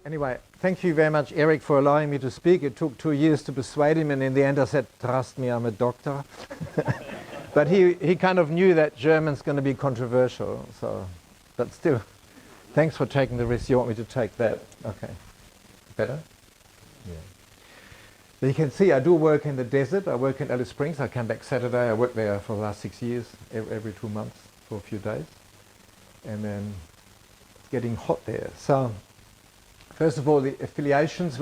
Anyway, thank you very much, Eric, for allowing me to speak. It took 2 years to persuade him, and in the end I said, trust me, I'm a doctor. But he kind of knew that German's going to be controversial, so, but still, thanks for taking the risk. You want me to take that? Okay. Better? Yeah. So you can see I do work in the desert. I work in Alice Springs. I come back Saturday. I worked there for the last 6 years, every 2 months for a few days. And then it's getting hot there. So first of all, the affiliations,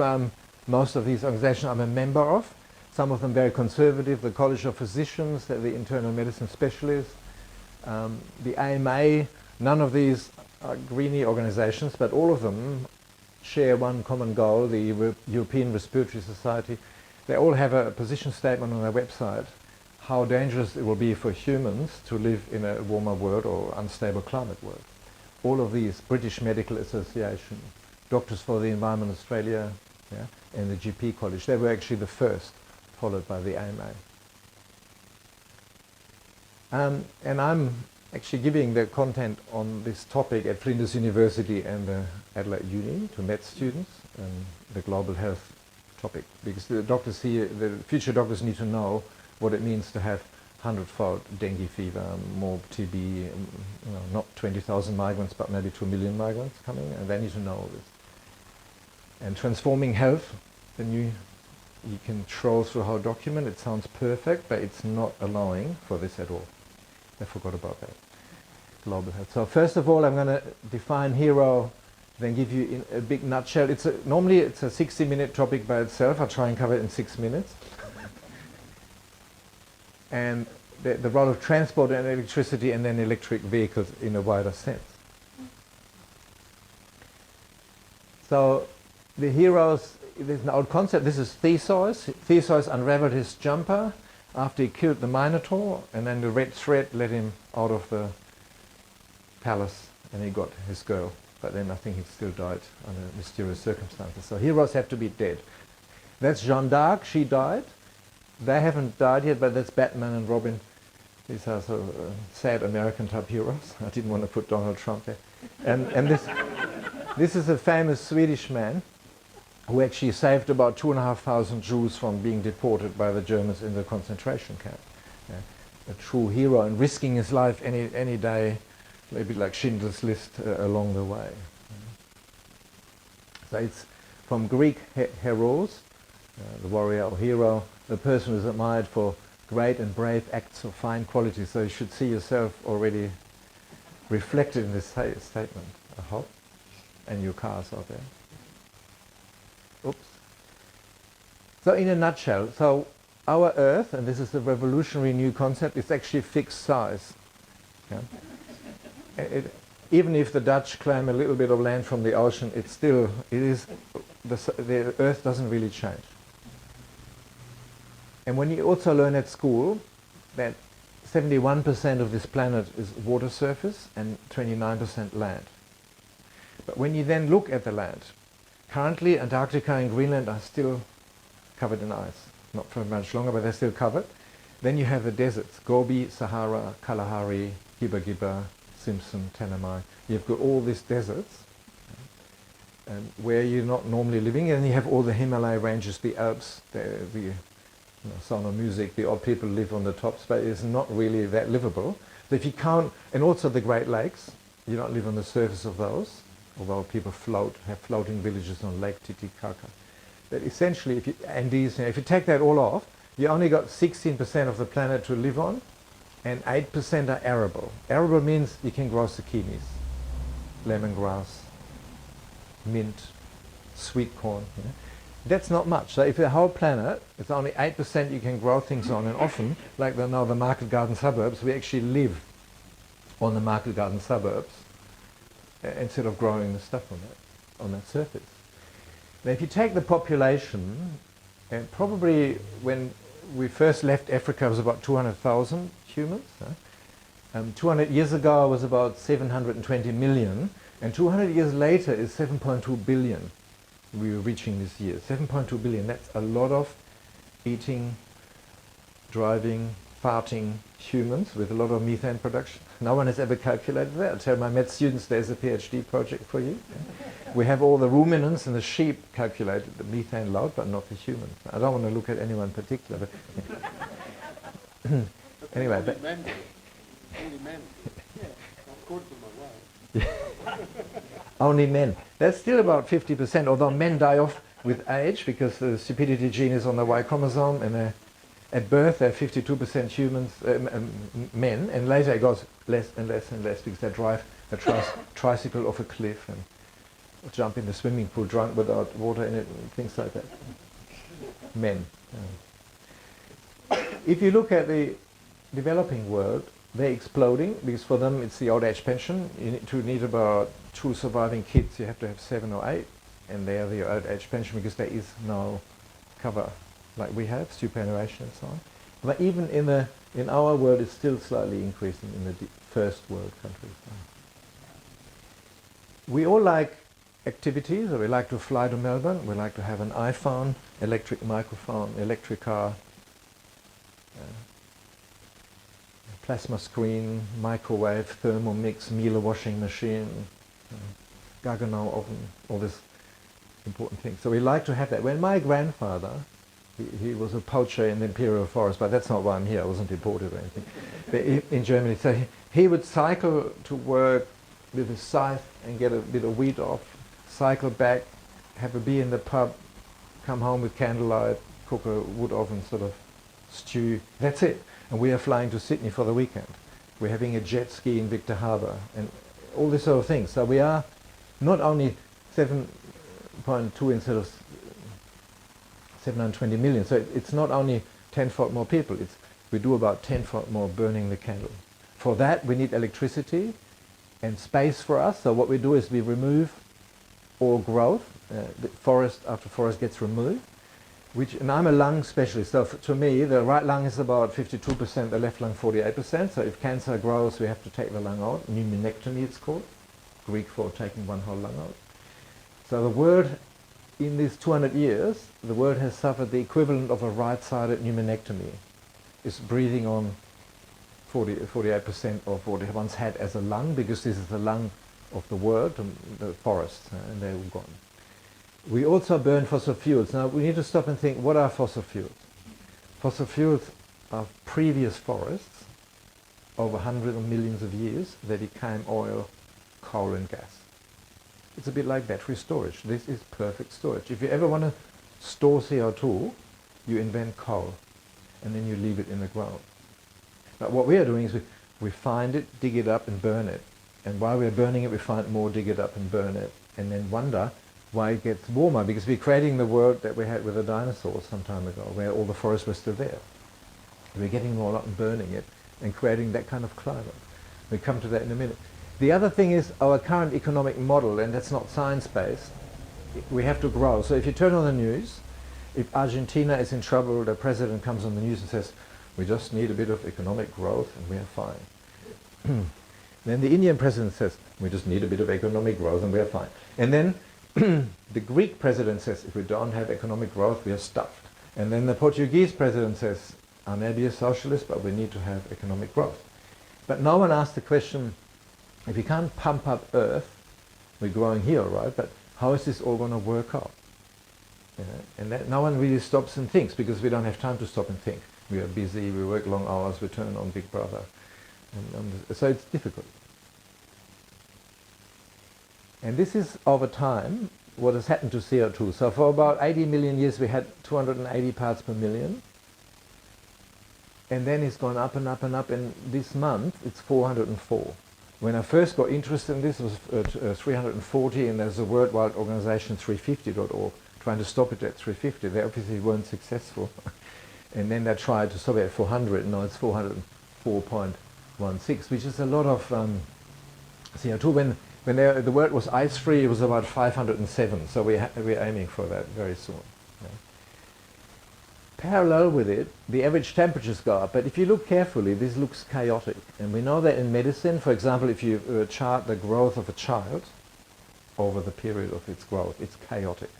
most of these organizations I'm a member of. Some of them very conservative, the College of Physicians, the internal medicine specialists, the AMA. None of these are greeny organizations, but all of them share one common goal, the European Respiratory Society. They all have a position statement on their website, how dangerous it will be for humans to live in a warmer world or unstable climate world. All of these, British Medical Association, Doctors for the Environment Australia, yeah, and the GP College, they were actually the first, followed by the AMA. And I'm actually giving the content on this topic at Flinders University and Adelaide Uni to med students, and the global health topic, because the doctors here, the future doctors need to know what it means to have 100-fold dengue fever, more TB, not 20,000 migrants, but maybe 2 million migrants coming, and they need to know all this. And transforming health, then you can troll through our document. It sounds perfect, but it's not allowing for this at all. I forgot about that. Global health. So first of all, I'm going to define HERO, then give you in a big nutshell. Normally it's a 60-minute topic by itself. I'll try and cover it in 6 minutes. And the role of transport and electricity, and then electric vehicles in a wider sense. So the heroes, there's an old concept. This is Theseus. Theseus unraveled his jumper after he killed the Minotaur, and then the red thread let him out of the palace, and he got his girl. But then I think he still died under mysterious circumstances. So heroes have to be dead. That's Jeanne d'Arc. She died. They haven't died yet, but that's Batman and Robin. These are sort of sad American type heroes. I didn't want to put Donald Trump there. And this is a famous Swedish man who actually saved about 2,500 Jews from being deported by the Germans in the concentration camp. Yeah. A true hero, and risking his life any day, maybe like Schindler's List along the way. So it's from Greek heros, the warrior or hero, the person who is admired for great and brave acts of fine quality. So you should see yourself already reflected in this statement, I hope, and your cars out there. Oops. So in a nutshell, so our Earth, and this is a revolutionary new concept, is actually fixed size. Yeah? Even if the Dutch claim a little bit of land from the ocean, the Earth doesn't really change. And when you also learn at school that 71% of this planet is water surface and 29% land. But when you then look at the land, currently Antarctica and Greenland are still covered in ice. Not for much longer, but they're still covered. Then you have the deserts, Gobi, Sahara, Kalahari, Giba, Simpson, Tanami. You've got all these deserts where you're not normally living, and you have all the Himalaya ranges, the Alps, the Sound of Music, the odd people live on the tops, but it's not really that livable. So if you count, and also the Great Lakes, you don't live on the surface of those, although people have floating villages on Lake Titicaca. But essentially, if you take that all off, you only got 16% of the planet to live on, and 8% are arable. Arable means you can grow zucchinis, lemongrass, mint, sweet corn. You know. That's not much. So if the whole planet, it's only 8% you can grow things on, and often, like the market garden suburbs, we actually live on the market garden suburbs instead of growing the stuff on that surface. Now if you take the population, and probably when we first left Africa it was about 200,000 humans. 200 years ago it was about 720 million, and 200 years later is 7.2 billion. We were reaching this year. 7.2 billion, that's a lot of eating, driving, farting humans with a lot of methane production. No one has ever calculated that. I tell my med students there's a PhD project for you. We have all the ruminants and the sheep calculated the methane load, but not the humans. I don't want to look at anyone particular, but anyway. Only men. Only men. Yeah, according to my wife. Only men. That's still about 50%, although men die off with age because the stupidity gene is on the Y chromosome, and at birth they're 52% humans, men, and later it goes less and less and less because they drive a tricycle off a cliff and jump in the swimming pool drunk without water in it and things like that. Men. If you look at the developing world, they're exploding because for them it's the old age pension. You need about 2 surviving kids, you have to have 7 or 8, and they're the old age pension because there is no cover like we have, superannuation and so on. But even in our world it's still slightly increasing in the first world countries. We all like activities, or we like to fly to Melbourne, we like to have an iPhone, electric microphone, electric car, plasma screen, microwave, Thermomix, Miele washing machine, Gaggenau oven, all these important things. So we like to have that. When my grandfather, he was a poacher in the imperial forest, but that's not why I'm here, I wasn't deported or anything, but in Germany. So he would cycle to work with a scythe and get a bit of wheat off, cycle back, have a beer in the pub, come home with candlelight, cook a wood oven sort of stew. That's it. And we are flying to Sydney for the weekend. We're having a jet ski in Victor Harbour and all this sort of things. So we are not only 7.2 instead of 720 million. So it's not only 10-fold more people. We do about 10-fold more burning the candle. For that we need electricity and space for us. So what we do is we remove all growth. The forest after forest gets removed. And I'm a lung specialist, so to me the right lung is about 52%, the left lung 48%, so if cancer grows we have to take the lung out, pneumonectomy it's called, Greek for taking one whole lung out. So the world, in these 200 years, the world has suffered the equivalent of a right-sided pneumonectomy. It's breathing on 48% of what it once had as a lung, because this is the lung of the world, the forests, and they're all gone. We also burn fossil fuels. Now we need to stop and think, what are fossil fuels? Fossil fuels are previous forests over hundreds of millions of years. They became oil, coal and gas. It's a bit like battery storage. This is perfect storage. If you ever want to store CO2, you invent coal and then you leave it in the ground. But what we are doing is we find it, dig it up and burn it. And while we're burning it, we find more, dig it up and burn it, and then wonder why it gets warmer, because we're creating the world that we had with the dinosaurs some time ago, where all the forests were still there. We're getting them all up and burning it and creating that kind of climate. We'll come to that in a minute. The other thing is our current economic model, and that's not science-based. We have to grow. So if you turn on the news, if Argentina is in trouble, the president comes on the news and says, we just need a bit of economic growth and we are fine. Then the Indian president says, we just need a bit of economic growth and we are fine. And then the Greek president says, if we don't have economic growth, we are stuffed. And then the Portuguese president says, I may be a socialist, but we need to have economic growth. But no one asked the question, if you can't pump up Earth, we're growing here, right? But how is this all going to work out? You know? And that, no one really stops and thinks, because we don't have time to stop and think. We are busy, we work long hours, we turn on Big Brother. So it's difficult. And this is, over time, what has happened to CO2. So for about 80 million years we had 280 parts per million. And then it's gone up and up and up, and this month it's 404. When I first got interested in this, it was 340, and there's a worldwide organization, 350.org, trying to stop it at 350. They obviously weren't successful. And then they tried to stop it at 400, and now it's 404.16, which is a lot of CO2. When the world was ice-free, it was about 507, so we're aiming for that very soon. Yeah. Parallel with it, the average temperatures go up, but if you look carefully, this looks chaotic. And we know that in medicine, for example, if you chart the growth of a child over the period of its growth, it's chaotic.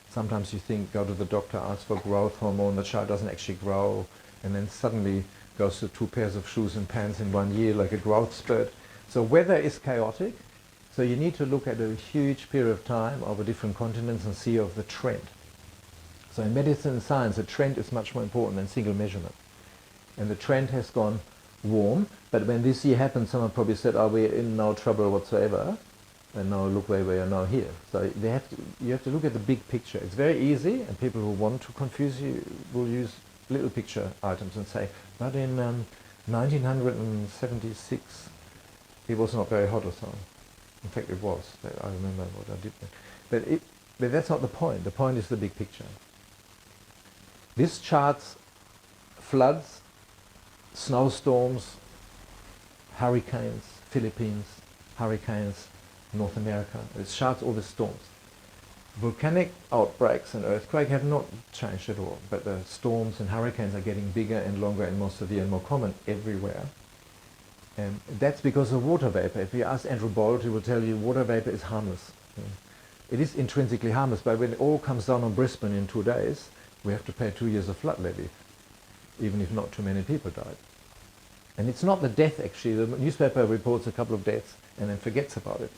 Sometimes you think, go to the doctor, ask for growth hormone, the child doesn't actually grow, and then suddenly goes to 2 pairs of shoes and pants in 1 year, like a growth spurt. So weather is chaotic. So you need to look at a huge period of time over different continents and see of the trend. So in medicine and science, a trend is much more important than single measurement. And the trend has gone warm, but when this year happened, someone probably said, are we in no trouble whatsoever? And now look where we are now here. So you have to look at the big picture. It's very easy, and people who want to confuse you will use little picture items and say, but in 1976, it was not very hot or so. In fact, it was. I remember what I did then. But that's not the point. The point is the big picture. This charts floods, snowstorms, hurricanes, Philippines, hurricanes, North America. It charts all the storms. Volcanic outbreaks and earthquakes have not changed at all, but the storms and hurricanes are getting bigger and longer and more severe and more common everywhere. And that's because of water vapor. If you ask Andrew Bolt, he will tell you water vapor is harmless. It is intrinsically harmless, but when it all comes down on Brisbane in 2 days, we have to pay 2 years of flood levy, even if not too many people died. And it's not the death, actually. The newspaper reports a couple of deaths and then forgets about it.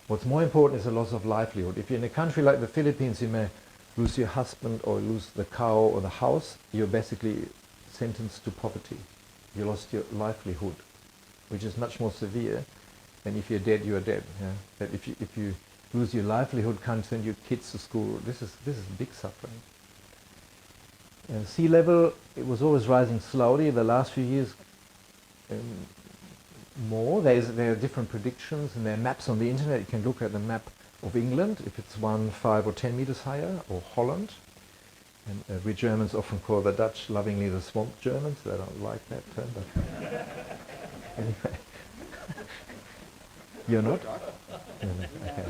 What's more important is the loss of livelihood. If you're in a country like the Philippines, you may lose your husband or lose the cow or the house. You're basically sentenced to poverty. You lost your livelihood, which is much more severe than if you're dead, you are dead. Yeah? But if you lose your livelihood, can't send your kids to school, this is big suffering. And sea level, it was always rising slowly. The last few years, more. There are different predictions, and there are maps on the internet. You can look at the map of England, if it's 1, 5 or 10 meters higher, or Holland. And we Germans often call the Dutch lovingly the swamp Germans. They don't like that term, but anyway. You're not? No, okay.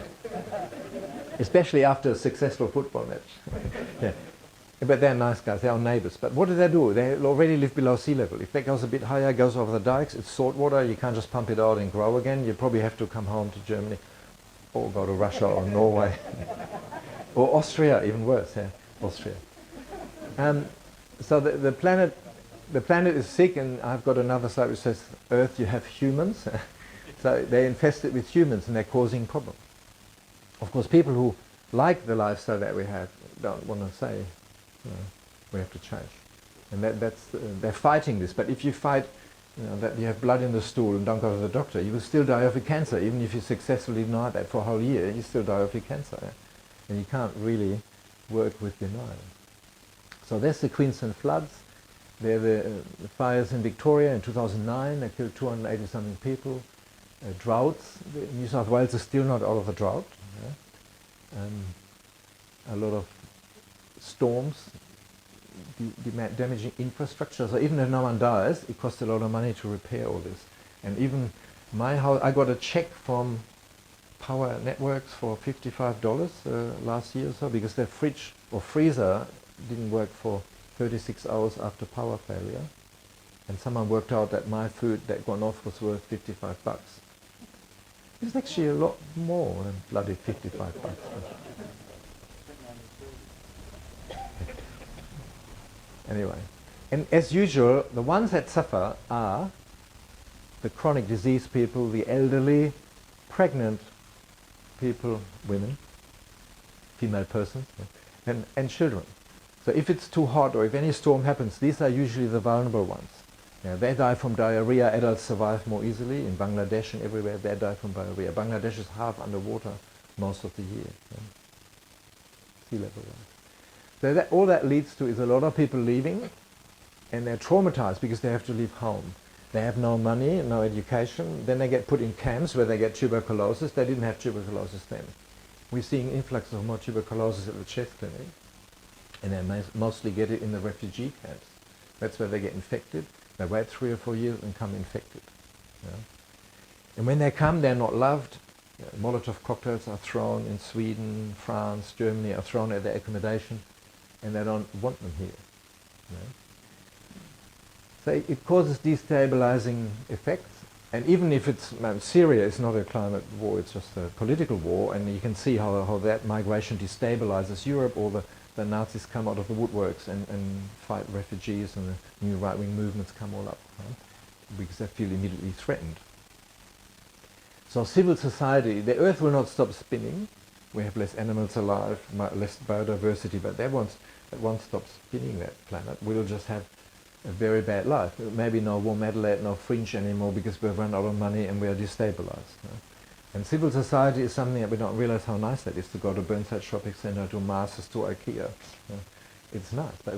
Especially after a successful football match. Yeah. But they're nice guys, they're our neighbours. But what do? They already live below sea level. If that goes a bit higher, goes over the dikes, it's salt water, you can't just pump it out and grow again. You probably have to come home to Germany, or go to Russia or Norway. Or Austria, even worse, yeah, Austria. So the planet is sick, and I've got another slide which says, Earth, you have humans. So they're infested with humans and they're causing problems. Of course, people who like the lifestyle that we have don't want to say, we have to change. And they're fighting this. But if you fight, that you have blood in the stool and don't go to the doctor, you will still die of your cancer. Even if you successfully deny that for a whole year, you still die of your cancer. Yeah? And you can't really work with denial. So there's the Queensland floods. There are the fires in Victoria in 2009. They killed 280-something people. Droughts. New South Wales is still not out of the drought. Yeah? A lot of storms, damaging infrastructure. So even if no one dies, it costs a lot of money to repair all this. And even my house, I got a check from Power Networks for $55 last year or so, because their fridge or freezer didn't work for 36 hours after power failure. And someone worked out that my food that gone off was worth $55. It's actually a lot more than bloody $55. Anyway, and as usual, the ones that suffer are the chronic disease people, the elderly, pregnant people, women, female persons, and children. So if it's too hot or if any storm happens, these are usually the vulnerable ones. They die from diarrhea. Adults survive more easily. In Bangladesh and everywhere, they die from diarrhea. Bangladesh is half underwater most of the year. Sea level rise. So all that leads to is a lot of people leaving, and they're traumatized because they have to leave home. They have no money, no education. Then they get put in camps where they get tuberculosis. They didn't have tuberculosis then. We're seeing influx of more tuberculosis at the chest clinic, and they mostly get it in the refugee camps. That's where they get infected. They wait 3 or 4 years and come infected. And when they come, they're not loved. Molotov cocktails are thrown in Sweden, France, Germany, are thrown at their accommodation, and they don't want them here. So it causes destabilizing effects. And even if it's, Syria is not a climate war, it's just a political war, and you can see how that migration destabilizes Europe, all the the Nazis come out of the woodworks and fight refugees, and the new right-wing movements come all up, right? Because they feel immediately threatened. So civil society, the Earth will not stop spinning. We have less animals alive, less biodiversity, but that won't stop spinning, that planet. We'll just have a very bad life. Maybe no warm Adelaide, no fringe anymore, because we've run out of money and we are destabilized. Right? And civil society is something that we don't realize how nice that is, to go to Burnside Shopping Centre, to Masters, to IKEA. It's nice, but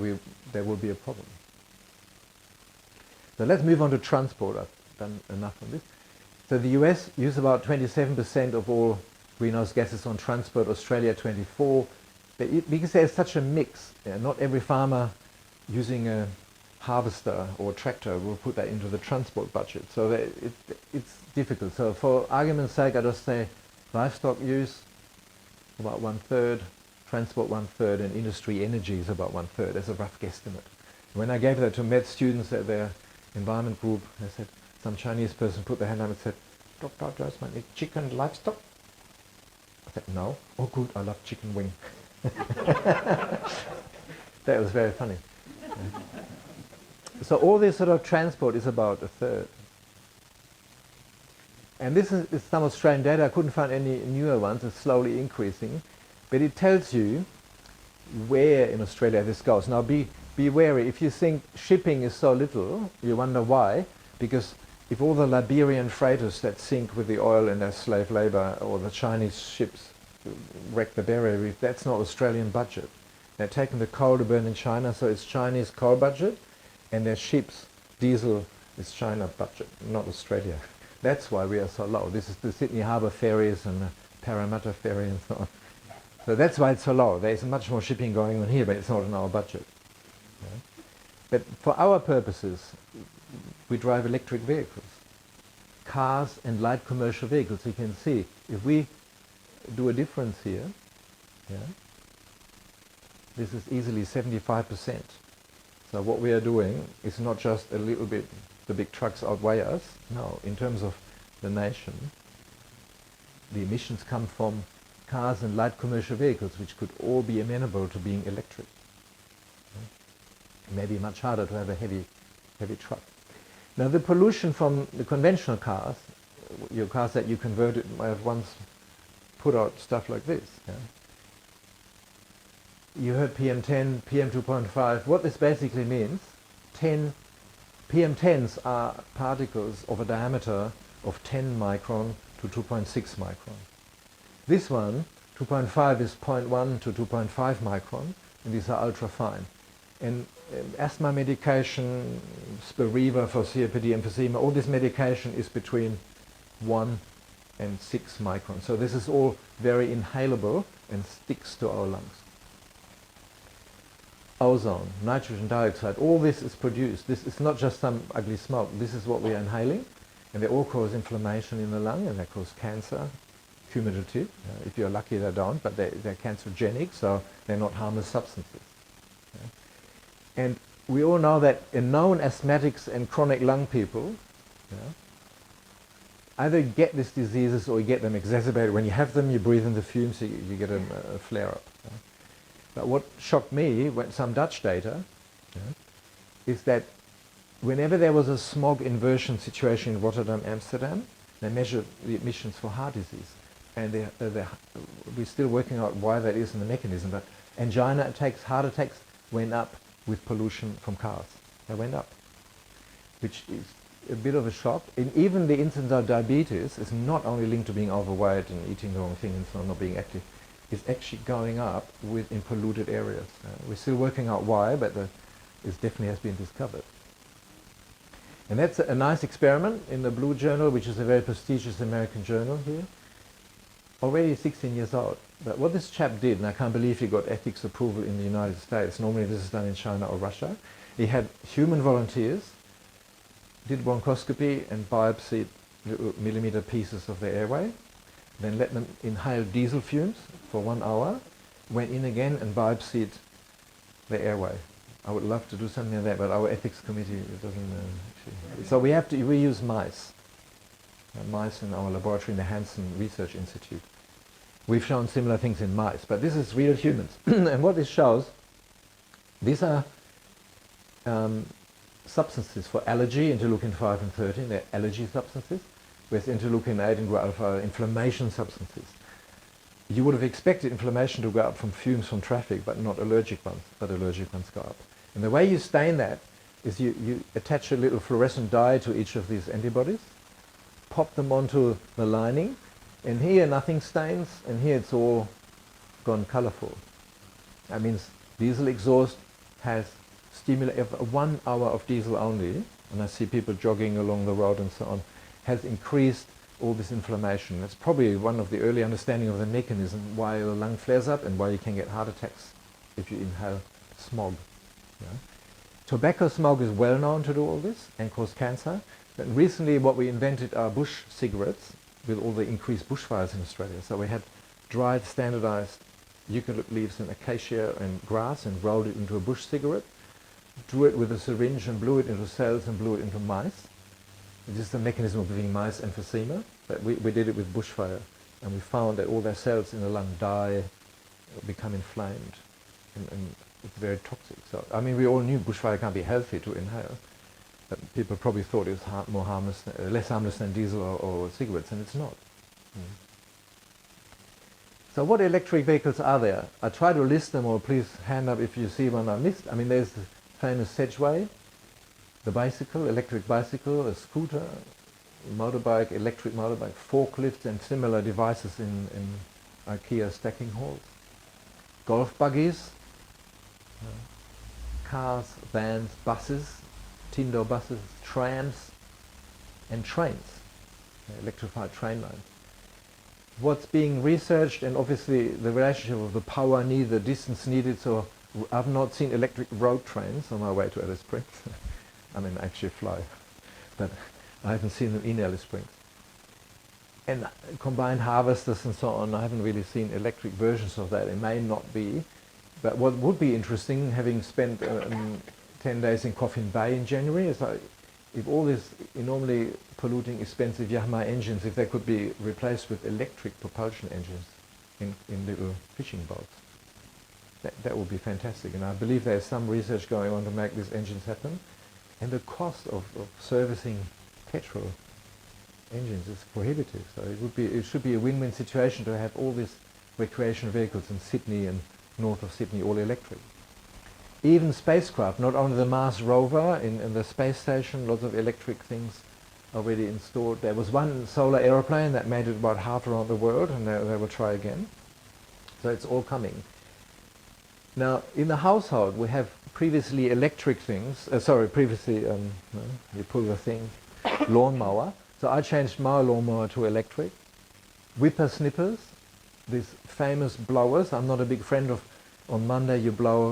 there will be a problem. So let's move on to transport. I've done enough on this. So the US use about 27% of all greenhouse gases on transport, Australia 24%. Because there's such a mix, not every farmer using a harvester or tractor will put that into the transport budget. So it's difficult. So for argument's sake, I just say livestock use about 1/3, transport 1/3, and industry energy is about 1/3 as a rough guesstimate. When I gave that to med students at their environment group, they said, some Chinese person put their hand up and said, Dr. Jersmann, is chicken livestock? I said, no. Oh good, I love chicken wing. That was very funny. So all this sort of transport is about 1/3. And this is some Australian data. I couldn't find any newer ones. It's slowly increasing. But it tells you where in Australia this goes. Now be wary. If you think shipping is so little, you wonder why. Because if all the Liberian freighters that sink with the oil and their slave labor, or the Chinese ships wreck the Barrier Reef, that's not Australian budget. They're taking the coal to burn in China, so it's Chinese coal budget, and their ships, diesel, is China budget, not Australia. That's why we are so low. This is the Sydney Harbour ferries and the Parramatta ferry and so on. So that's why it's so low. There's much more shipping going on here, but it's not in our budget. Right? But for our purposes, we drive electric vehicles, cars and light commercial vehicles. You can see, if we do a difference here, this is easily 75%. So what we are doing is not just a little bit, the big trucks outweigh us. No, in terms of the nation, the emissions come from cars and light commercial vehicles, which could all be amenable to being electric. It may be much harder to have a heavy truck. Now the pollution from the conventional cars, your cars that you converted might have once put out stuff like this. You heard PM10, PM2.5. What this basically means, PM10s are particles of a diameter of 10 micron to 2.6 micron. This one, 2.5, is 0.1 to 2.5 micron, and these are ultra fine. And asthma medication, Spiriva for COPD, emphysema, all this medication is between 1 and 6 microns. So this is all very inhalable and sticks to our lungs. Ozone, nitrogen dioxide, all this is produced. This is not just some ugly smoke. This is what we are inhaling, and they all cause inflammation in the lung, and they cause cancer, cumulative. If you're lucky, they don't, but they're cancerogenic, so they're not harmless substances. And we all know that in known asthmatics and chronic lung people, either get these diseases or you get them exacerbated. When you have them, you breathe in the fumes, you get a flare-up. But what shocked me, when some Dutch data, is that whenever there was a smog inversion situation in Rotterdam, Amsterdam, they measured the emissions for heart disease. And we're still working out why that is and the mechanism, but angina attacks, heart attacks went up with pollution from cars. They went up, which is a bit of a shock. And even the incidence of diabetes is not only linked to being overweight and eating the wrong thing and so on, not being active. Is actually going up in polluted areas. We're still working out why, but it definitely has been discovered. And that's a nice experiment in the Blue Journal, which is a very prestigious American journal here. Already 16 years old. But what this chap did, and I can't believe he got ethics approval in the United States, normally this is done in China or Russia, he had human volunteers, did bronchoscopy and biopsied little millimeter pieces of their airway, then let them inhale diesel fumes for 1 hour, went in again and biopsied the airway. I would love to do something like that, but our ethics committee doesn't. So we use mice. Mice in our laboratory in the Hansen Research Institute. We've shown similar things in mice, but this is real humans. And what this shows, these are substances for allergy, interleukin 5 and 13, they're allergy substances, whereas interleukin 8 and GRA alpha are inflammation substances. You would have expected inflammation to go up from fumes from traffic, but not allergic ones, but allergic ones go up. And the way you stain that is you attach a little fluorescent dye to each of these antibodies, pop them onto the lining, and here nothing stains, and here it's all gone colorful. That means diesel exhaust has stimulated 1 hour of diesel only, and I see people jogging along the road and so on, has increased all this inflammation. That's probably one of the early understanding of the mechanism why the lung flares up and why you can get heart attacks if you inhale smog. Yeah? Tobacco smoke is well known to do all this and cause cancer. But recently what we invented are bush cigarettes with all the increased bushfires in Australia. So we had dried, standardized eucalypt leaves and acacia and grass and rolled it into a bush cigarette, drew it with a syringe and blew it into cells and blew it into mice. This is the mechanism of giving mice emphysema, but we did it with bushfire, and we found that all their cells in the lung die, become inflamed, and it's very toxic. So, I mean, we all knew bushfire can't be healthy to inhale, but people probably thought it was more harmless, less harmless than diesel or cigarettes, and it's not. So what electric vehicles are there? I try to list them, or please hand up if you see one I missed. I mean, there's the famous Edgeway, the bicycle, electric bicycle, a scooter, motorbike, electric motorbike, forklifts and similar devices in IKEA stacking halls. Golf buggies, cars, vans, buses, tin-door buses, trams and trains, electrified train lines. What's being researched, and obviously the relationship of the power needed, the distance needed, so I've not seen electric road trains on my way to Alice Springs. I mean, I actually fly, but I haven't seen them in Alice Springs. And combined harvesters and so on, I haven't really seen electric versions of that. It may not be, but what would be interesting, having spent 10 days in Coffin Bay in January, is like, if all these enormously polluting, expensive Yamaha engines, if they could be replaced with electric propulsion engines in little fishing boats. That would be fantastic, and I believe there's some research going on to make these engines happen. And the cost of servicing petrol engines is prohibitive. So it should be a win-win situation to have all these recreational vehicles in Sydney and north of Sydney all electric. Even spacecraft, not only the Mars rover in the space station, lots of electric things already installed. There was one solar aeroplane that made it about half around the world, and they will try again. So it's all coming. Now, in the household, we have previously electric things, you pull the thing, lawnmower. So I changed my lawnmower to electric. Whipper snippers, these famous blowers. I'm not a big friend of, on Monday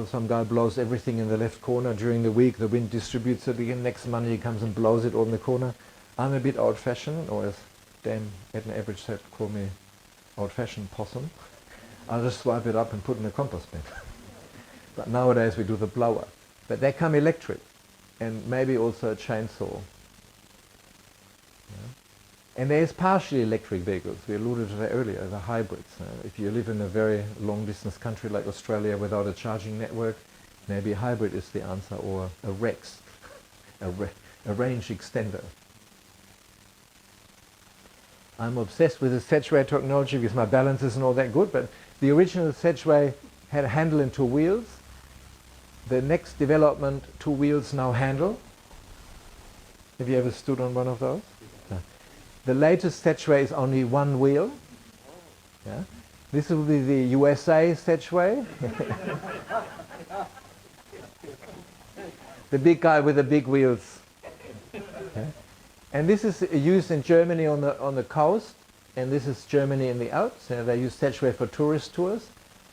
some guy blows everything in the left corner. During the week the wind distributes it again. Next Monday he comes and blows it all in the corner. I'm a bit old-fashioned, or as Dan Edna Everidge said, call me old-fashioned possum. I'll just swipe it up and put it in a compost bin. But nowadays we do the blower. But they come electric, and maybe also a chainsaw. Yeah. And there's partially electric vehicles. We alluded to that earlier, the hybrids. If you live in a very long-distance country like Australia without a charging network, maybe a hybrid is the answer, or a REX, a range extender. I'm obsessed with the Edgeway technology because my balance isn't all that good, but the original Edgeway had a handle and 2 wheels. The next development, 2 wheels, now handle. Have you ever stood on one of those? No. The latest Edgeway is only 1 wheel. Yeah. This will be the USA Edgeway. The big guy with the big wheels. Okay. And this is used in Germany on the coast, and this is Germany in the Alps. They use Edgeway for tourist tours.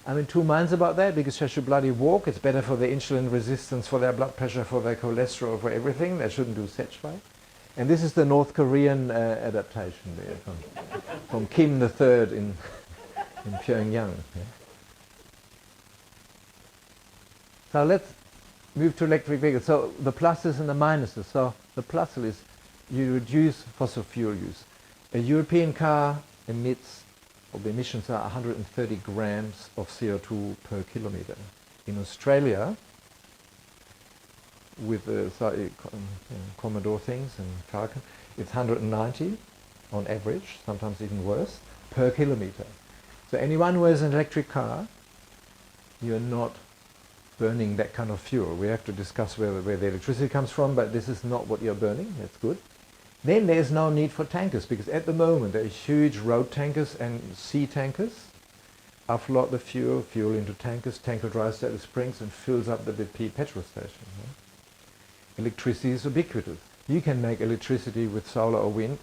I'm in 2 minds about that, because they should bloody walk. It's better for their insulin resistance, for their blood pressure, for their cholesterol, for everything. They shouldn't do Edgeway. And this is the North Korean adaptation there from Kim III in Pyongyang. Yeah. So let's move to electric vehicles. So the pluses and the minuses. So the plus is you reduce fossil fuel use. A European car emits or the emissions are 130 grams of CO2 per kilometre. In Australia, with the Commodore things and Falcon, it's 190 on average, sometimes even worse, per kilometre. So anyone who has an electric car, you're not burning that kind of fuel. We have to discuss where the electricity comes from, but this is not what you're burning. That's good. Then there's no need for tankers, because at the moment there are huge road tankers and sea tankers. Offload the fuel into tankers, tanker drives to the springs and fills up the BP petrol station. Electricity is ubiquitous. You can make electricity with solar or wind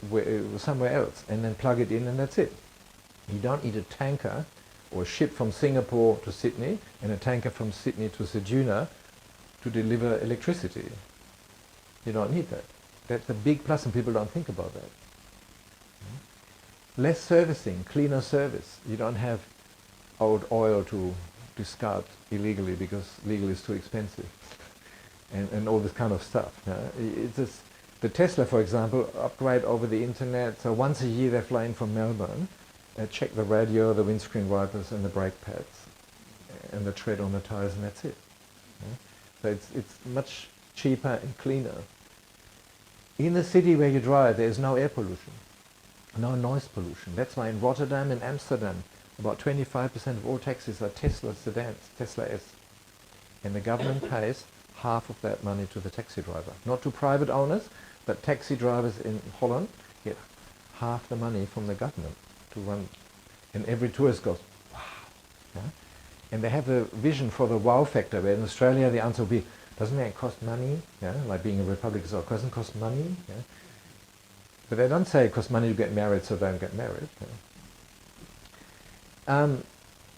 somewhere else and then plug it in and that's it. You don't need a tanker or a ship from Singapore to Sydney and a tanker from Sydney to Ceduna to deliver electricity. You don't need that. That's a big plus and people don't think about that. Less servicing, cleaner service. You don't have old oil to discard illegally because legal is too expensive. And all this kind of stuff. It's just, the Tesla, for example, upgrade over the internet. So once a year they fly in from Melbourne, check the radio, the windscreen wipers and the brake pads and the tread on the tires and that's it. So it's much cheaper and cleaner. In the city where you drive, there is no air pollution, no noise pollution. That's why in Rotterdam and Amsterdam, about 25% of all taxis are Tesla sedans, Tesla S. And the government pays half of that money to the taxi driver. Not to private owners, but taxi drivers in Holland get half the money from the government to run. And every tourist goes, wow. Yeah? And they have a vision for the wow factor, where in Australia the answer will be, doesn't that cost money? Yeah? Like being a republic, so it doesn't cost money. Yeah? But they don't say it costs money to get married, so don't get married. Yeah?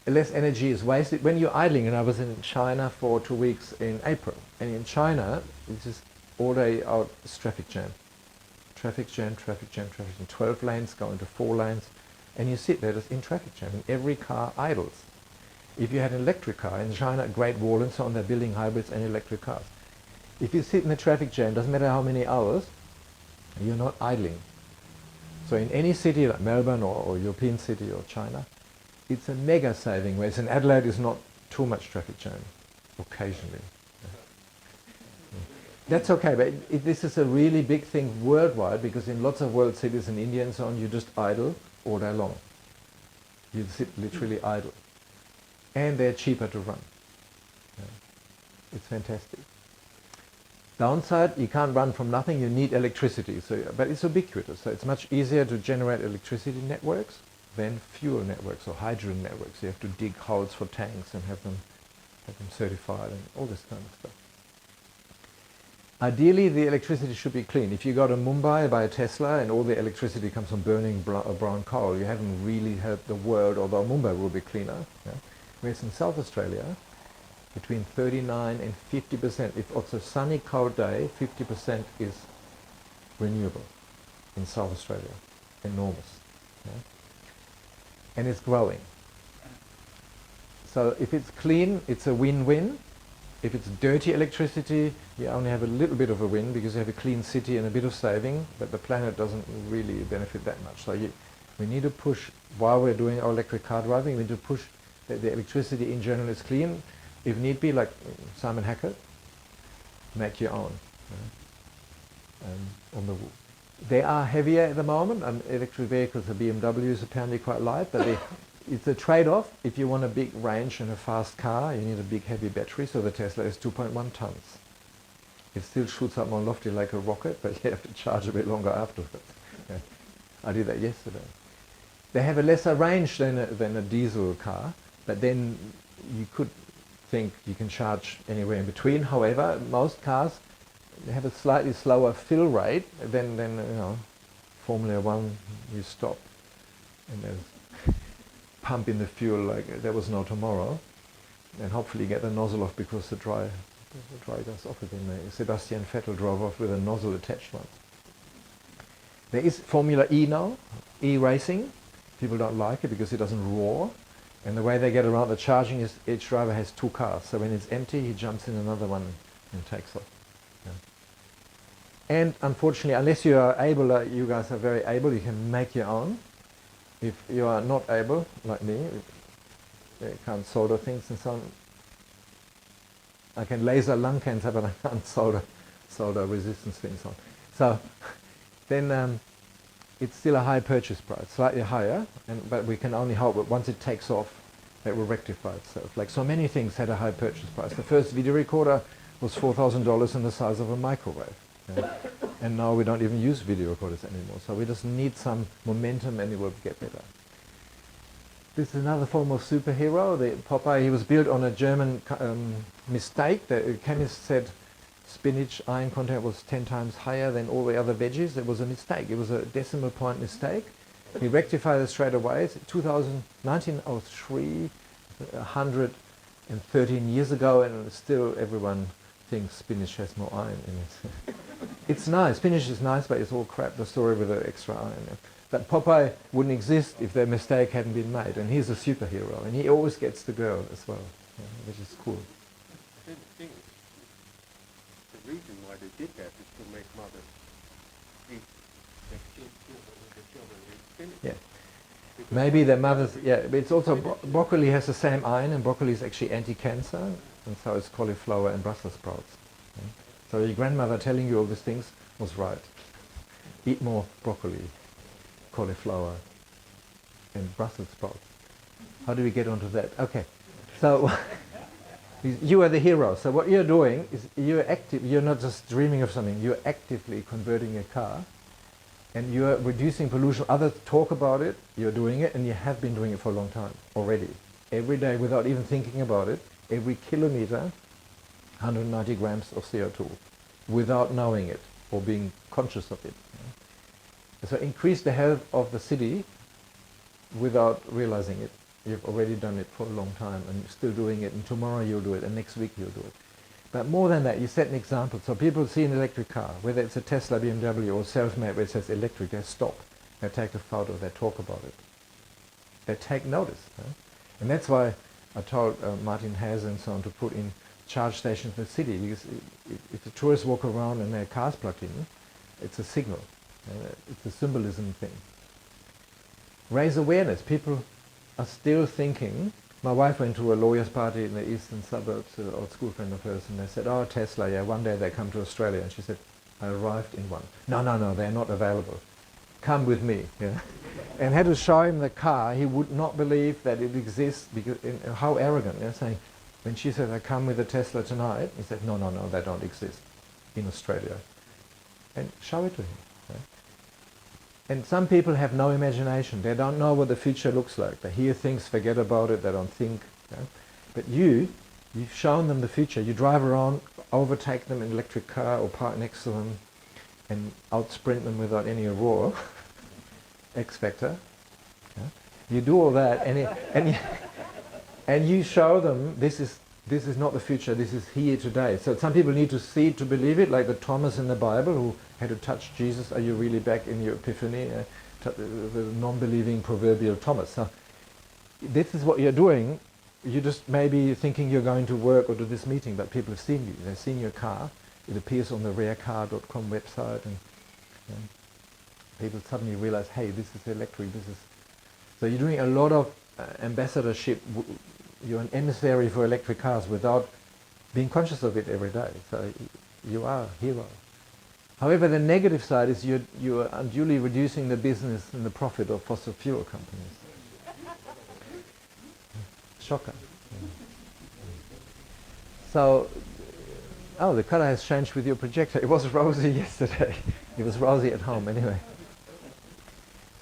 Less energy is wasted. When you're idling, and I was in China for 2 weeks in April, and in China, it's just all day out, it's traffic jam. Traffic jam, traffic jam, traffic jam. 12 lanes go into 4 lanes, and you sit there just in traffic jam, and every car idles. If you had an electric car, in China, Great Wall and so on, they're building hybrids and electric cars. If you sit in the traffic jam, doesn't matter how many hours, you're not idling. So in any city like Melbourne or European city or China, it's a mega saving, whereas in Adelaide is not too much traffic jam, occasionally. That's okay, but this is a really big thing worldwide, because in lots of world cities in India and so on, you just idle all day long. You sit literally idle. And they're cheaper to run. Yeah. It's fantastic. Downside, you can't run from nothing, you need electricity, but it's ubiquitous, so it's much easier to generate electricity networks than fuel networks or hydrogen networks. You have to dig holes for tanks and have them certified and all this kind of stuff. Ideally, the electricity should be clean. If you go to Mumbai, buy a Tesla, and all the electricity comes from burning brown coal, you haven't really helped the world, although Mumbai will be cleaner. Yeah? Whereas in South Australia, between 39 and 50%, if it's a sunny, cold day, 50% is renewable in South Australia. Enormous. Yeah? And it's growing. So if it's clean, it's a win-win. If it's dirty electricity, you only have a little bit of a win because you have a clean city and a bit of saving, but the planet doesn't really benefit that much. So we need to push, while we're doing our electric car driving, we need to push that the electricity in general is clean. If need be, like Simon Hackett, make your own. They are heavier at the moment. Electric vehicles, the BMW is apparently quite light, but it's a trade-off. If you want a big range and a fast car, you need a big heavy battery, so the Tesla is 2.1 tons. It still shoots up more lofty like a rocket, but you have to charge a bit longer afterwards. Yeah. I did that yesterday. They have a lesser range than a diesel car, but then you could think you can charge anywhere in between. However, most cars have a slightly slower fill rate than Formula One. You stop and there's pump in the fuel like there was no tomorrow, and hopefully get the nozzle off because the dry goes off again. Sebastian Vettel drove off with a nozzle attached once. There is Formula E now, E-racing. People don't like it because it doesn't roar. And the way they get around the charging is each driver has 2 cars. So when it's empty, he jumps in another one and takes off. Yeah. And unfortunately, unless you are able, you guys are very able, you can make your own. If you are not able, like me, you can't solder things and so on. I can laser lung cancer, but I can't solder resistance things on. So then it's still a high purchase price, slightly higher, but we can only hope that once it takes off, it will rectify itself. Like so many things had a high purchase price. The first video recorder was $4,000 and the size of a microwave. And now we don't even use video recorders anymore. So we just need some momentum and it will get better. This is another form of superhero. The Popeye, he was built on a German mistake. The chemist said spinach iron content was 10 times higher than all the other veggies. It was a mistake. It was a decimal point mistake. He rectified it straight away. 1903, 113 years ago, and still everyone thinks spinach has more iron in it. It's nice. Spinach is nice, but it's all crap, the story with the extra iron. But Popeye wouldn't exist if their mistake hadn't been made. And he's a superhero. And he always gets the girl as well, which is cool. The thing is, the reason why they did that is to make mothers eat the children eat spinach. Yeah. Maybe the mothers, yeah, but it's also, broccoli has the same iron, and broccoli is actually anti-cancer, and so is cauliflower and Brussels sprouts. Yeah. So your grandmother telling you all these things was right. Eat more broccoli, cauliflower, and Brussels sprouts. How do we get onto that? Okay, so you are the hero. So what you're doing is you're not just dreaming of something, you're actively converting a car, and you're reducing pollution. Others talk about it, you're doing it, and you have been doing it for a long time already. Every day without even thinking about it, every kilometer, 190 grams of CO2, without knowing it or being conscious of it. So increase the health of the city without realizing it. You've already done it for a long time and you're still doing it, and tomorrow you'll do it and next week you'll do it. But more than that, you set an example. So people see an electric car, whether it's a Tesla, BMW or self-made where it says electric, they stop, they take a photo, they talk about it. They take notice. And that's why I told Martin Hayes and so on to put in charge stations in the city, because if the tourists walk around and their car's plugged in, it's a signal. It's a symbolism thing. Raise awareness. People are still thinking. My wife went to a lawyer's party in the eastern suburbs, an old school friend of hers, and they said, oh, Tesla, yeah, one day they come to Australia. And she said, I arrived in one. No, they're not available. Come with me. Yeah. And had to show him the car. He would not believe that it exists, because how arrogant. They're saying, when she said, I come with a Tesla tonight, he said, no, they don't exist in Australia. And show it to him. Right? And some people have no imagination. They don't know what the future looks like. They hear things, forget about it, they don't think. Right? But you've shown them the future. You drive around, overtake them in an electric car or park next to them and outsprint them without any roar. X factor. Yeah? You do all that and you show them this is not the future, this is here today. So some people need to see it to believe it, like the Thomas in the Bible who had to touch Jesus. Are you really back in your epiphany? The non-believing proverbial Thomas. So this is what you're doing. You just maybe thinking you're going to work or to this meeting, but people have seen you. They've seen your car. It appears on the rarecar.com website, and people suddenly realize, hey, this is electric. So you're doing a lot of ambassadorship. You're an emissary for electric cars without being conscious of it every day. So you are a hero. However, the negative side is you are unduly reducing the business and the profit of fossil fuel companies. Shocker. So, the color has changed with your projector. It was rosy yesterday. It was rosy at home anyway.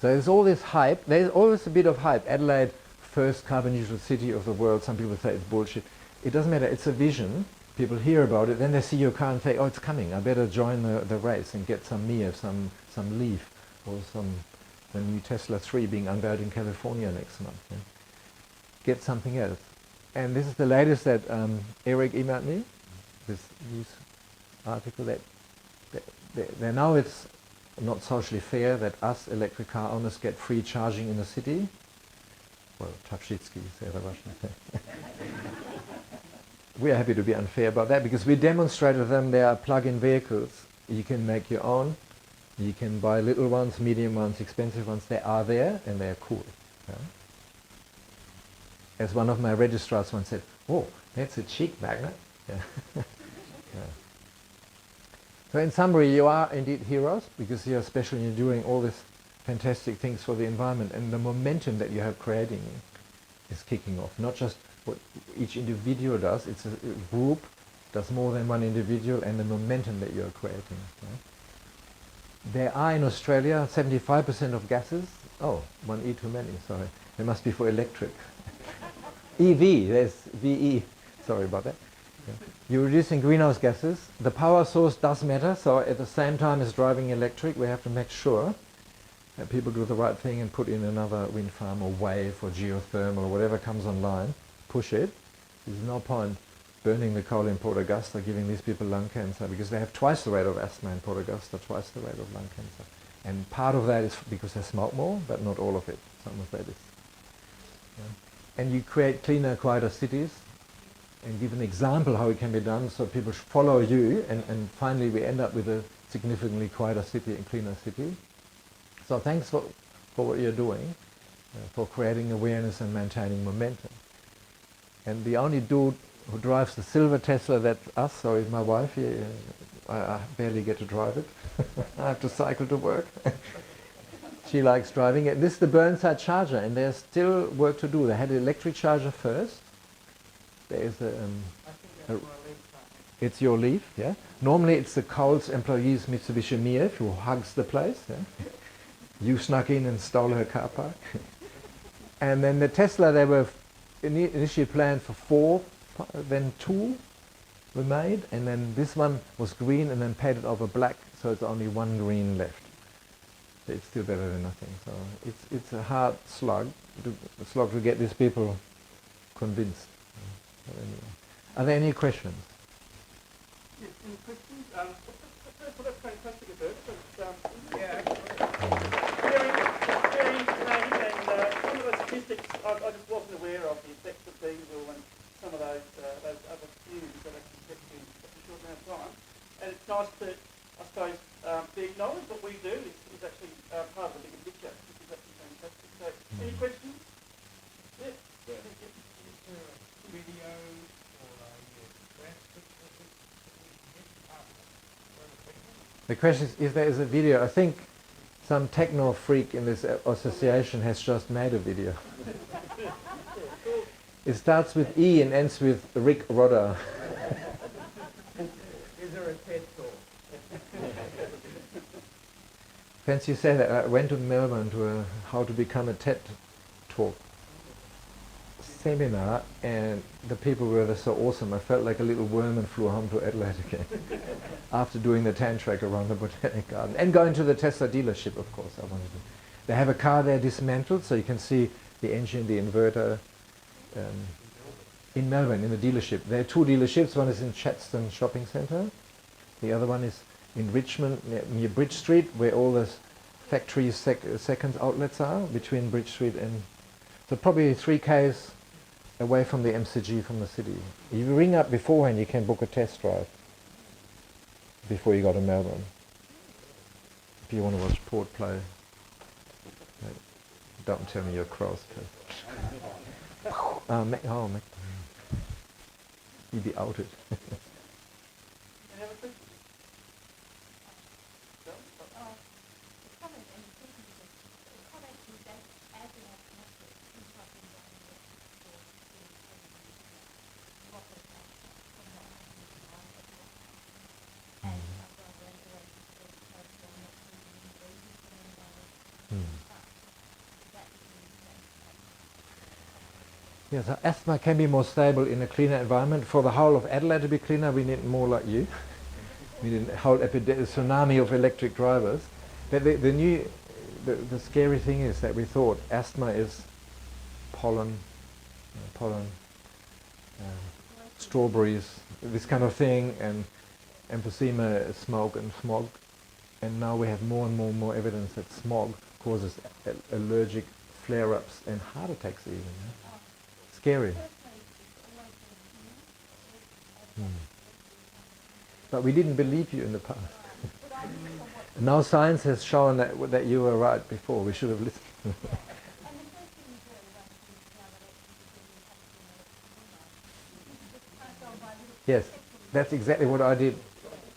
So there's all this hype. There's always a bit of hype. Adelaide, first carbon neutral city of the world. Some people say it's bullshit. It doesn't matter. It's a vision. People hear about it, then they see your car and say, oh, it's coming. I better join the race and get some Mia, some Leaf, or the new Tesla 3 being unveiled in California next month. Yeah. Get something else. And this is the latest that Eric emailed me, this news article that they know it's not socially fair that us electric car owners get free charging in the city. Well, Tavshitsky, say the Russians. We are happy to be unfair about that because we demonstrated to them there are plug-in vehicles. You can make your own. You can buy little ones, medium ones, expensive ones. They are there and they are cool. Yeah? As one of my registrars once said, "Oh, that's a cheek magnet." Yeah. Yeah. So in summary, you are indeed heroes because you are special and you're doing all these fantastic things for the environment, and the momentum that you have creating is kicking off. Not just what each individual does, it's a group, does more than one individual, and the momentum that you're creating. Right? There are in Australia 75% of gases. Oh, one E too many, sorry. They must be for electric. EV, there's VE. Sorry about that. Yeah. You're reducing greenhouse gases. The power source does matter, so at the same time as driving electric, we have to make sure that people do the right thing and put in another wind farm or wave or geothermal or whatever comes online. Push it. There's no point burning the coal in Port Augusta, giving these people lung cancer, because they have twice the rate of asthma in Port Augusta, twice the rate of lung cancer. And part of that is because they smoke more, but not all of it. Some of that is. Yeah. And you create cleaner, quieter cities, and give an example how it can be done so people follow you, and finally we end up with a significantly quieter city and cleaner city. So thanks for what you're doing, for creating awareness and maintaining momentum. And the only dude who drives the silver Tesla, that's us, so is my wife. I barely get to drive it. I have to cycle to work. She likes driving it. This is the Burnside charger, and there's still work to do. They had an electric charger first. There's it's your Leaf, yeah. Normally it's the Coles employees Mitsubishi Miev who hugs the place. Yeah? You snuck in and stole her car park. And then the Tesla, they were initially planned for 4, then 2 were made, and then this one was green and then painted over black, so it's only 1 green left. It's still better than nothing. So it's a hard slog to get these people convinced. But anyway. Are there any questions? Yes, any questions? First of all, that's fantastic, Hubertus. Very entertaining, and some of the statistics I just wasn't aware of, the effects of diesel and some of those other fumes that actually affect you in such a short amount of time. And it's nice to, I suppose, be acknowledged what we do is actually part of the bigger picture, which is actually fantastic. So, any questions? Yes. Video or a transcript of it The question is if there is a video. I think some techno freak in this association has just made a video. It starts with E and ends with Rick Rodder. Is there a TED talk? Fancy you say that. I went to Melbourne to a How to Become a TED talk seminar, and the people were so awesome. I felt like a little worm and flew home to Adelaide again after doing the tan track around the Botanic Garden and going to the Tesla dealership. Of course, I wanted to. They have a car there dismantled, so you can see the engine, the inverter. In Melbourne, in the dealership, there are 2 dealerships. One is in Chatston Shopping Centre. The other one is in Richmond, near Bridge Street, where all the factory seconds outlets are, between Bridge Street and. So probably 3 k's away from the MCG from the city. If you ring up beforehand, you can book a test drive before you go to Melbourne. If you want to watch Port play. Don't tell me you're cross. You'd be outed. Any other questions? Yes, asthma can be more stable in a cleaner environment. For the whole of Adelaide to be cleaner, we need more like you. We need a whole tsunami of electric drivers. But the scary thing is that we thought asthma is pollen, strawberries, this kind of thing, and emphysema is smoke and smog. And now we have more and more evidence that smog causes allergic flare-ups and heart attacks even. Yeah? Scary. But we didn't believe you in the past. Now science has shown that you were right before. We should have listened. Yes, that's exactly what I did.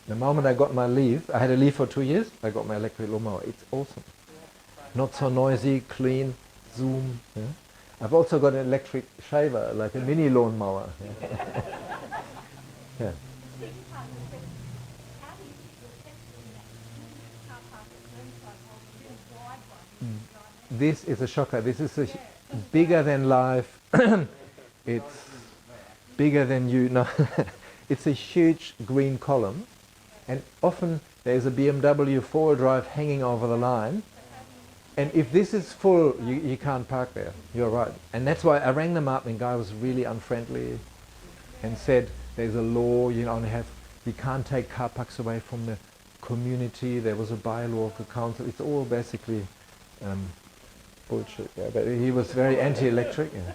The moment I got my leaf, I had a leaf for 2 years, I got my electric lawnmower. It's awesome. Not so noisy, clean, zoom. Yeah. I've also got an electric shaver, like a mini lawnmower. Yeah. Yeah. This is a shocker. This is a bigger than life. It's bigger than you. No, it's a huge green column, and often there's a BMW 4-wheel drive hanging over the line. And if this is full, you can't park there. You're right. And that's why I rang them up, and the guy was really unfriendly and said there's a law, you can't take car parks away from the community. There was a bylaw of the council. It's all basically bullshit. Yeah. But he was very anti-electric. Yeah.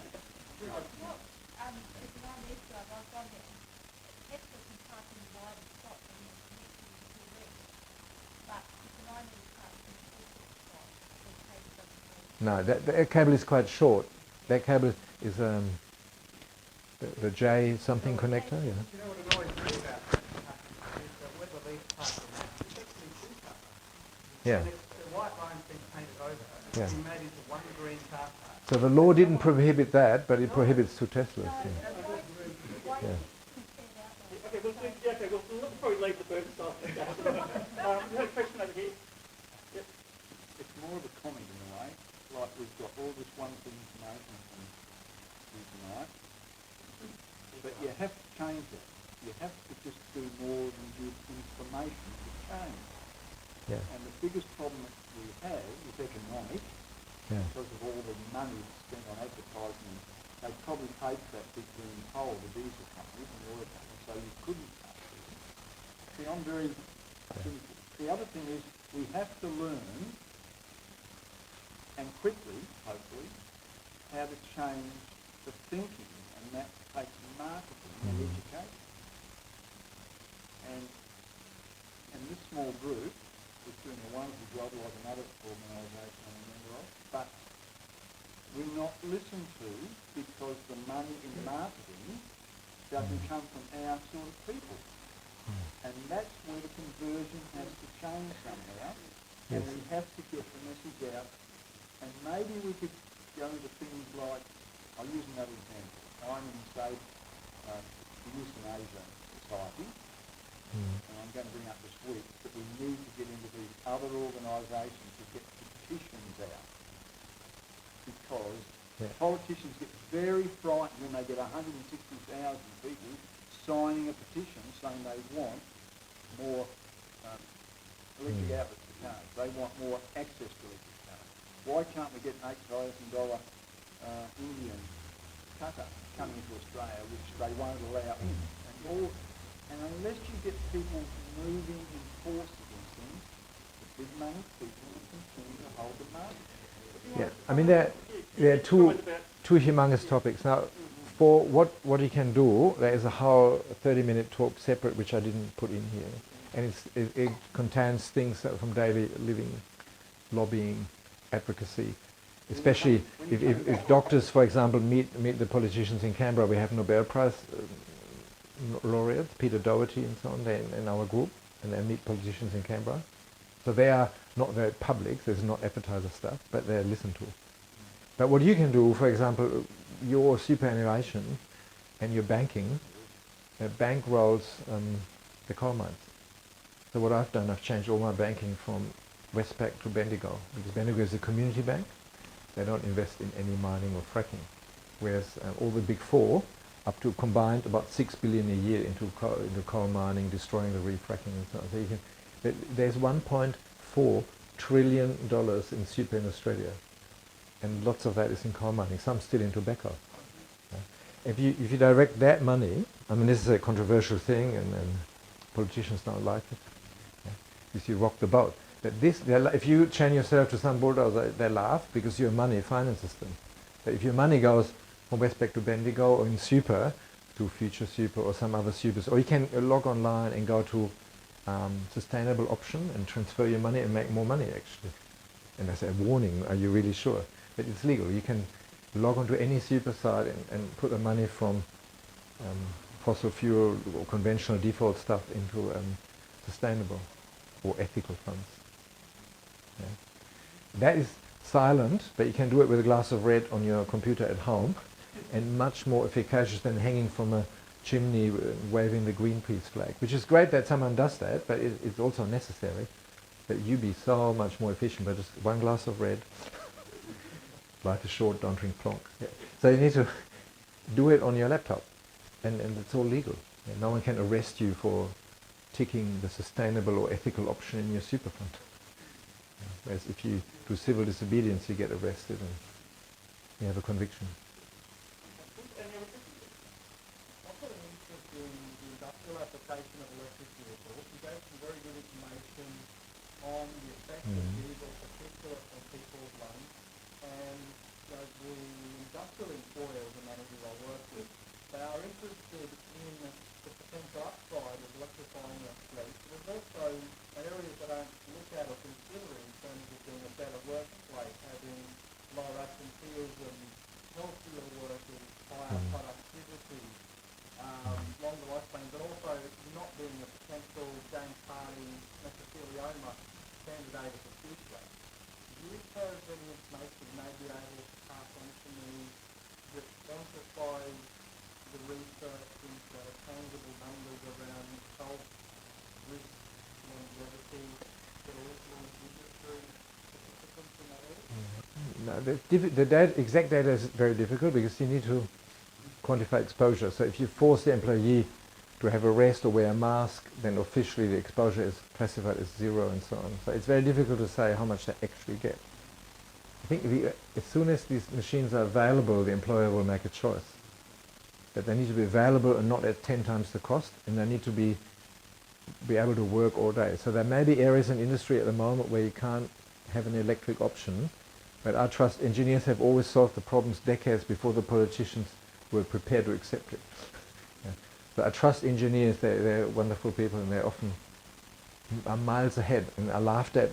No, that cable is quite short. That cable is the J something connector. Yeah. You know what it always brings about is where the leaf park it's actually two car parks. Yeah. And the white line's been painted over and Yeah. it's been made into one green car park. So the law didn't prohibit that, but it prohibits two Teslas. Yeah. Yeah. Okay, we'll probably leave the bird side. We have a question over here. Yep. It's more of a comment in a way, like we've got all this wonderful information from you tonight, but you have to change it. You have to just do more than give information to change. Yeah. And the biggest problem that we have is economic, Yeah. because of all the money spent on advertising. They probably paid for that big green coal, the diesel companies and the oil companies, so you couldn't pay for it. See, I'm very cynical. The other thing is we have to learn, and quickly, hopefully, how to change the thinking, and that takes marketing and education. And this small group is doing a wonderful job like another organisation I'm a member of, but we're not listened to because the money in marketing doesn't come from our sort of people. And that's where the conversion has to change somehow, and we have to get the message out. And maybe we could go into things like, I'll use another example. I'm in, say, the Euthanasia Society, and I'm going to bring up this week that we need to get into these other organisations to get petitions out. Because politicians get very frightened when they get 160,000 people signing a petition saying they want more electric outlets for cars. They want more access to electric cars. Why can't we get an $8,000 Indian cutter coming into Australia, which they won't allow in? And unless you get people moving in force against things, the big money people will continue to hold the market. Yeah, I mean there are two humongous topics. Now, for what you can do, there is a whole 30-minute talk separate, which I didn't put in here, and it contains things from daily living, lobbying, advocacy, especially if doctors, for example, meet the politicians in Canberra. We have Nobel Prize laureates, Peter Doherty and so on, they're in our group, and they meet politicians in Canberra. So they are not very public, there's not advertiser stuff, but they're listened to. But what you can do, for example, your superannuation and your banking, bankrolls the coal mines. So what I've done, I've changed all my banking from Westpac to Bendigo, because Bendigo is a community bank. They don't invest in any mining or fracking, whereas all the big four, up to combined about 6 billion a year into coal mining, destroying the reef-fracking and so on. So you can, there's 1.4 trillion dollars in super in Australia, and lots of that is in coal mining, some still in tobacco. If you direct that money, I mean this is a controversial thing and politicians don't like it, if you rock the boat. But this, if you chain yourself to some bulldozer, they laugh because your money finances them. But if your money goes from Westpac to Bendigo or in super to Future Super or some other supers, or you can log online and go to sustainable option and transfer your money and make more money actually. And I say, warning, are you really sure? But it's legal. You can log onto any super site and put the money from fossil fuel or conventional default stuff into sustainable or ethical funds. Yeah. That is silent, but you can do it with a glass of red on your computer at home, and much more efficacious than hanging from a chimney waving the Greenpeace flag, which is great that someone does that, but it's also necessary that you be so much more efficient by just one glass of red. Life is short, don't drink plonk. Yeah. So you need to do it on your laptop, and it's all legal. Yeah. No one can arrest you for ticking the sustainable or ethical option in your super fund. Yeah. Whereas if you do civil disobedience, you get arrested and you have a conviction. I've got an interest in the industrial application of electric vehicles. You gave some very good information on the effect of diesel, particularly on people's lungs. And the industrial employers and managers I work with, they are interested in the potential upside of electrifying their fleet. There's also areas they don't look at or consider in terms of being a better workplace, having lower absenteeism, healthier workers, higher productivity, longer lifespan, but also not being a potential James Hardy, necessarily owner candidate of the future. Do you have any information you may be able to pass on to me that quantifies the research into tangible numbers around health, risk, longevity, for all industry participants in that area? No, the exact data is very difficult because you need to quantify exposure. So if you force the employee to have a rest or wear a mask, then officially the exposure is classified as zero and so on. So it's very difficult to say how much they actually get. I think as soon as these machines are available, the employer will make a choice. But they need to be available and not at 10 times the cost, and they need to be able to work all day. So there may be areas in industry at the moment where you can't have an electric option, but I trust engineers have always solved the problems decades before the politicians were prepared to accept it. Yeah. So I trust engineers, they're wonderful people, and they're often are miles ahead, and I laughed at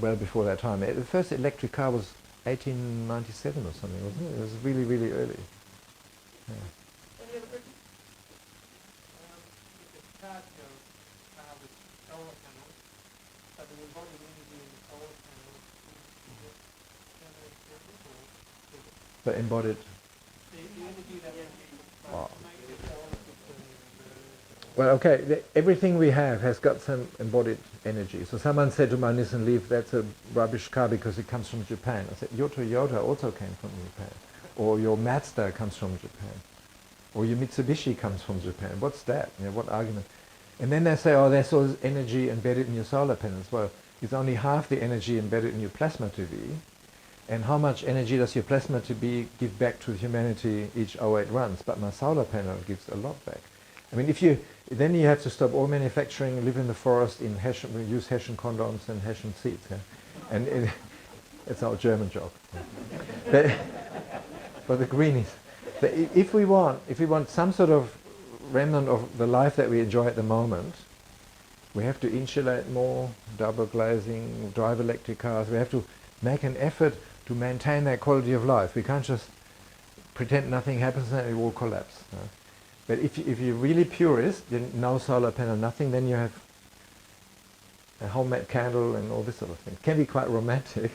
well before that time. The first electric car was 1897 or something, wasn't it? It was really, really early. Yeah. Any other questions? You could charge your car with solar panels, so the embodied energy in the solar panels is So embodied. the energy that we Oh. make the solar system. Well, okay, everything we have has got some embodied energy. So someone said to my Nissan Leaf, that's a rubbish car because it comes from Japan. I said, your Toyota also came from Japan. Or your Mazda comes from Japan. Or your Mitsubishi comes from Japan. What's that? You know, what argument? And then they say, oh, there's all this energy embedded in your solar panels. Well, it's only half the energy embedded in your plasma TV. And how much energy does your plasma TV give back to humanity each hour it runs? But my solar panel gives a lot back. I mean, then you have to stop all manufacturing, live in the forest, use Hessian condoms and Hessian seats. Yeah? And it's our German joke. Yeah. For the greenies. But if we want some sort of remnant of the life that we enjoy at the moment, we have to insulate more, double glazing, drive electric cars. We have to make an effort to maintain that quality of life. We can't just pretend nothing happens and it will collapse. No? But if you're really purist, then no solar panel, nothing, then you have a homemade candle and all this sort of thing. It can be quite romantic.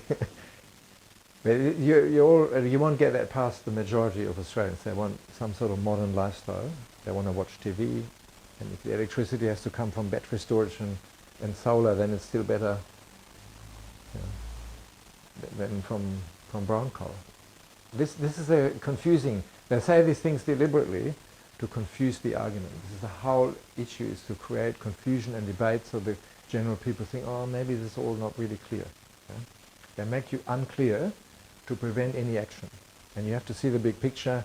But you won't get that past the majority of Australians. They want some sort of modern lifestyle. They want to watch TV. And if the electricity has to come from battery storage and solar, then it's still better than from brown coal. This is a confusing. They say these things deliberately to confuse the argument. This is the whole issue, is to create confusion and debate so the general people think, oh, maybe this is all not really clear. Okay? They make you unclear to prevent any action. And you have to see the big picture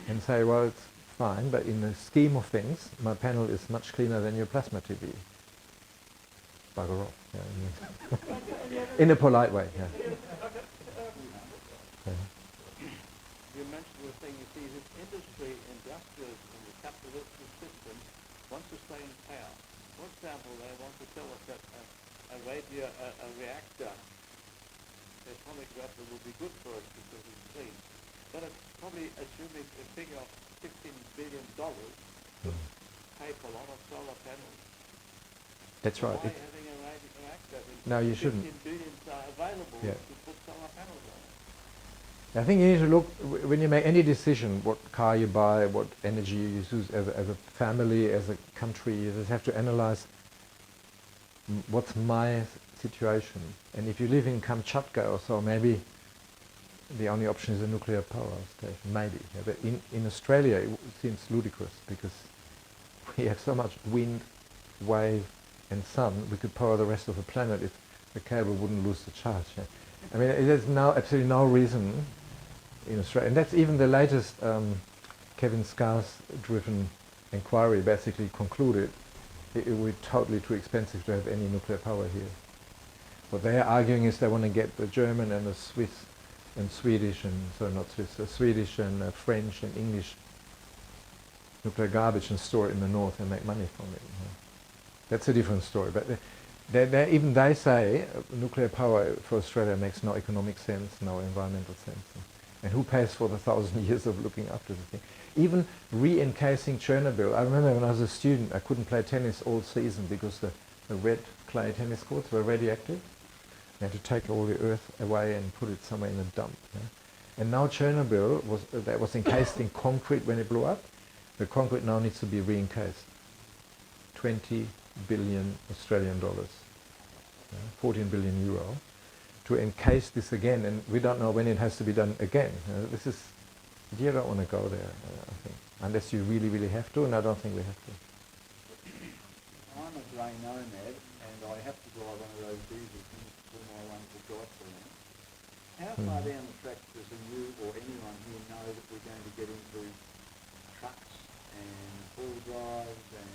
and say, well, it's fine, but in the scheme of things, my panel is much cleaner than your plasma TV. Bugger off. Yeah. In a polite way. Yeah. You mentioned the thing, you see, this industry, industrial, and the capitalistic system wants to stay in power. For example, they want to tell us that a reactor, atomic reactor, will be good for us because it's clean. But it's probably assuming a figure of $16 billion, pay for a lot of solar panels. That's right. Why having a reactor? No, you shouldn't. Billions are available Yeah. to put solar panels on it. I think you need to look, when you make any decision, what car you buy, what energy you use as a family, as a country, you just have to analyze what's my situation. And if you live in Kamchatka or so, maybe the only option is a nuclear power station, maybe. Yeah, but in Australia, it seems ludicrous because we have so much wind, wave and sun, we could power the rest of the planet if the cable wouldn't lose the charge. Yeah. I mean, there's absolutely no reason in Australia, and that's even the latest Kevin Scars-driven inquiry basically concluded it would be totally too expensive to have any nuclear power here. What they are arguing is they want to get the German and the Swiss and Swedish and, sorry, not Swiss, the Swedish and French and English nuclear garbage and store it in the north and make money from it. Yeah. That's a different story. But even they say nuclear power for Australia makes no economic sense, no environmental sense. And who pays for the 1,000 years of looking after the thing? Even re-encasing Chernobyl. I remember when I was a student, I couldn't play tennis all season because the red clay tennis courts were radioactive. They had to take all the earth away and put it somewhere in a dump. Yeah? And now Chernobyl was encased in concrete when it blew up. The concrete now needs to be re-encased. 20 billion Australian dollars, 14 billion euro, to encase this again, and we don't know when it has to be done again. This is, you don't want to go there, I think, unless you really, really have to, and I don't think we have to. I'm a grey nomad, and I have to drive one of those diesel things for my local drive around. How far down the track does you or anyone here know that we're going to get into trucks and full drives and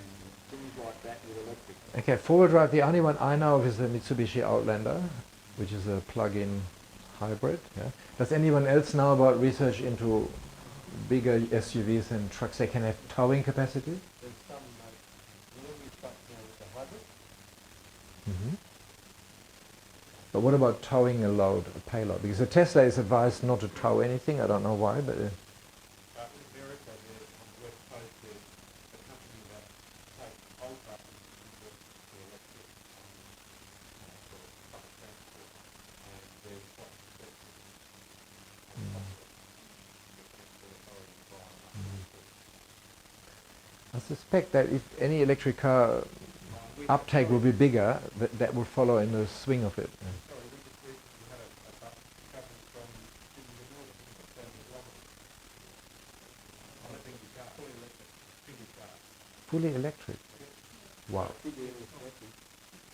things like that with electric? Okay, four-wheel drive, the only one I know of is the Mitsubishi Outlander, which is a plug-in hybrid. Yeah. Does anyone else know about research into bigger SUVs and trucks that can have towing capacity? There's some delivery trucks now with the hybrid. Mm-hmm. But what about towing a load, a payload? Because the Tesla is advised not to tow anything. I don't know why, but... In America, on the West Coast, there's a company that takes old buses and converts to electric for public transport, and they're quite successful. I suspect that if any electric car uptake will be bigger, that will follow in the swing of it. Yeah. Sorry, we just recently had a bus travelling from Sydney to Melbourne, 1,000 kilometres. On a bigger car, fully electric, bigger car. Fully electric? Wow. Big electric.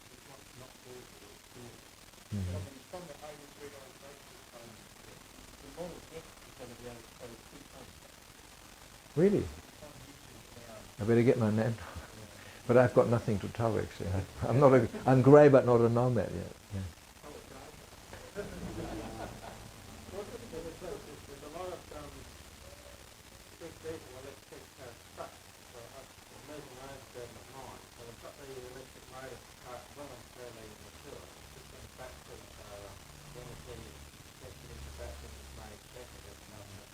It's not full, it's full. Mm-hmm. I mean, from the 83 the Model S is going to be able to tow 2 tons. Really? Some uses now. I better get my name. But I've got nothing to tow actually. I'm grey but not a nomad yet. Yeah. There's a lot of big diesel electric trucks for us to move around down the mine. So they've got the electric motor part well and fairly mature. Just the batteries are one of the sensitive batteries is made better at the moment.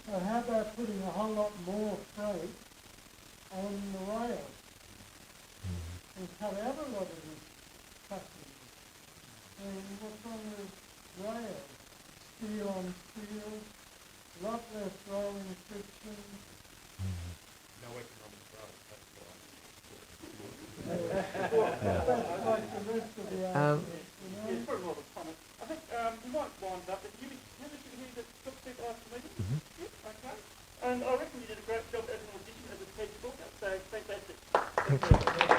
So how about putting a whole lot more freight on the rail and cut out a lot of this trucking? And what's wrong with rail? Steel on steel, a lot less rolling friction. No economic growth, that's why. That's like the rest of the argument, you know? Yeah, probably more of a comment. I think we might wind up, but you ever hear that took people after the meeting? Mm-hmm. Yeah, okay. And I reckon you did a great job as an audition as a TED talker, so fantastic. Thank you.